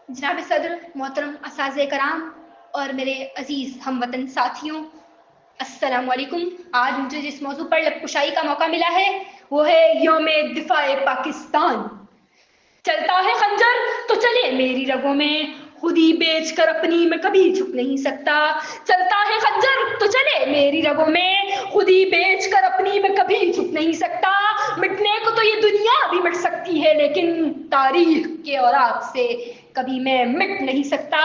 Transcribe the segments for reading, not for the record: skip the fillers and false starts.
जनाब सदर, मोहतरम असाज़े कराम और मेरे अजीज़ हमवतन साथियों, अस्सलाम वालेकुम। आज मुझे जिस मौजू पर लबकुशाई का मौका मिला है वो है यौम दिफाए पाकिस्तान। चलता है खंजर तो चले मेरी रगों में, खुद ही बेच कर अपनी मैं कभी झुक नहीं सकता। चलता है खंजर तो चले मेरी रगों में, खुद ही बेच कर अपनी मैं कभी झुक नहीं सकता। मिटने को तो ये दुनिया भी मिट सकती है, लेकिन तारीख के औरात से कभी मैं मिट नहीं सकता।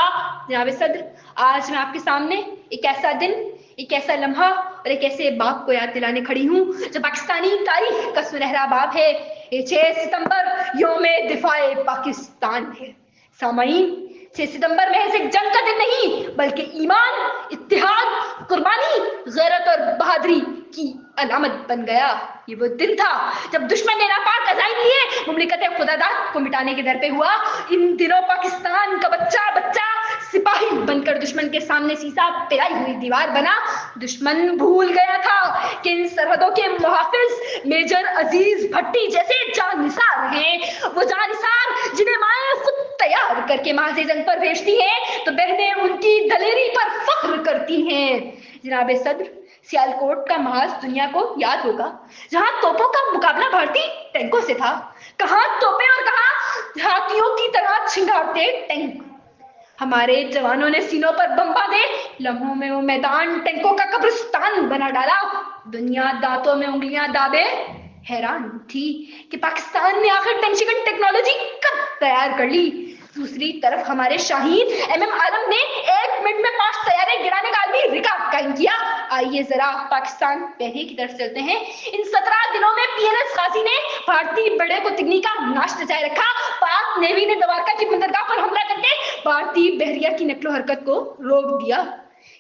जनाब सदर, आज मैं आपके सामने एक ऐसा दिन, एक ऐसा लम्हा और एक ऐसे बाप को याद दिलाने खड़ी हूँ जो पाकिस्तानी तारीख का सुनहरा बाब है। ये 6 सितंबर यौम दिफाए पाकिस्तान है। सामाईन, 6 सितंबर महज एक जंग का दिन नहीं बल्कि ईमान, इत्तेहाद, कुर्बानी, गैरत और बहादुरी की अलामत बन गया। ये वो दिन था जब दुश्मन ने नापाक अज़ाइम लिए मुमलिकत खुदादाद को मिटाने के दर पे हुआ। इन दिनों पाकिस्तान का बच्चा बच्चा सिपाही बनकर दुश्मन के सामने सीसा पिराई हुई दीवार बना। दुश्मन भूल गया था कि इन सरहदों के मुहाफिज मेजर अजीज भट्टी जैसे जानिसार हैं। वो जानिसार जिन्हें माएं खुद तैयार करके माज़े जंग पर भेजती हैं तो बहनें उनकी दलेरी पर फख्र करती हैं। जनाब सदर, सियालकोट का महाज दुनिया को याद होगा, जहां तोपों का मुकाबला भारतीय टैंकों से था। कहां तोपें और कहां हाथियों की तरह छिंगारते टैंक। हमारे जवानों ने सीनों पर बम बांधे, लम्हों में वो मैदान टैंकों का कब्रिस्तान बना डाला। दुनिया दांतों में उंगलियां दाबे हैरान थी कि पाकिस्तान ने आखिर टेंशिकन टेक्नोलॉजी कब तैयार कर ली। दूसरी तरफ हमारे शाहीन एमएम आलम ने 1 मिनट में 5 तैयारे गिराने का आलमी रिकॉर्ड कायम किया। आइए जरा पाकिस्तान पहले की तरफ चलते हैं। इन 17 दिनों में पीएनएस गाजी ने भारतीय बड़े को तिगनी का नाश नचाए रखा। पाक नेवी ने द्वारका की बंदरगाह पर हमला करके भारतीय बहरिया की नकलो हरकत को रोक दिया।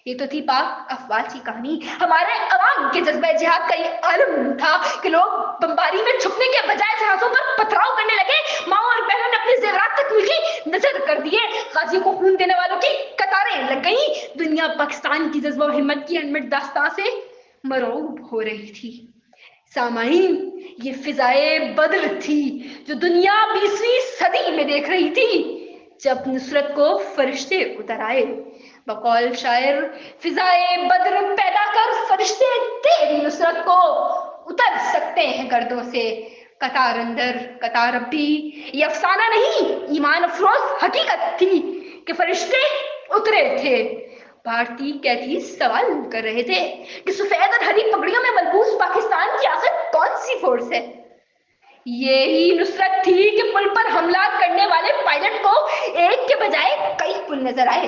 ये तो थी पाक अफवाज की कहानी। हमारे अवाम के जज्बे जिहाद का ये आलम था कि लोग बमबारी में छुपने के बजाय जहाजों पर पथराव करने लगे। माओ और बहनों ने अपने जेवरात तक मिलकी नजर कर दिए। गाजियों को खून देने वालों की कतारें लग गई। दुनिया पाकिस्तान की जज्बा और हिम्मत की अनमिट दास्तां से मरऊब हो रही थी। सामाईन, ये फिजाए बद्र थी जो दुनिया 20वीं सदी में देख रही थी, जब नुसरत को फरिश्ते उतर आए। बकौल शायर, फिजाए बद्र पैदा कर फरिश्ते तेरी नुसरत को उतर सकते हैं गर्दों से। कतार अंदर कतार अब भी ये अफसाना नहीं, ईमान अफरोज हकीकत थी कि फरिश्ते उतरे थे। भारतीय कैदी सवाल कर रहे थे कि सफेद और हरी पगड़ियों में मलबूस पाकिस्तान की आखिर कौन सी फोर्स है। यही नुसरत थी कि पुल पर हमला करने वाले पायलट को एक के बजाय कई पुल नजर आए।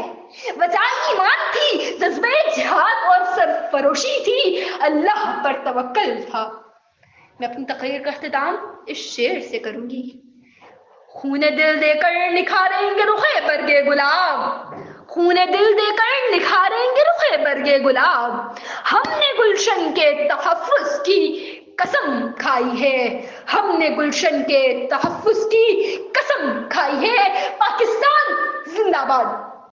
वजह ईमान थी, जज्बे जिहाद और सरफरोशी थी, अल्लाह पर तवक्कल था। मैं अपनी तकरीर का इख्तिताम इस शेर से करूंगी। खूने दिल देकर निखारेंगे रुखे बरगे गुलाब, खूने दिल देकर निखारेंगे रुखे बरगे गुलाब। हमने गुलशन के तहफ्फुज़ की कसम खाई है, हमने गुलशन के तहफ्फुज़ की कसम खाई है। पाकिस्तान जिंदाबाद।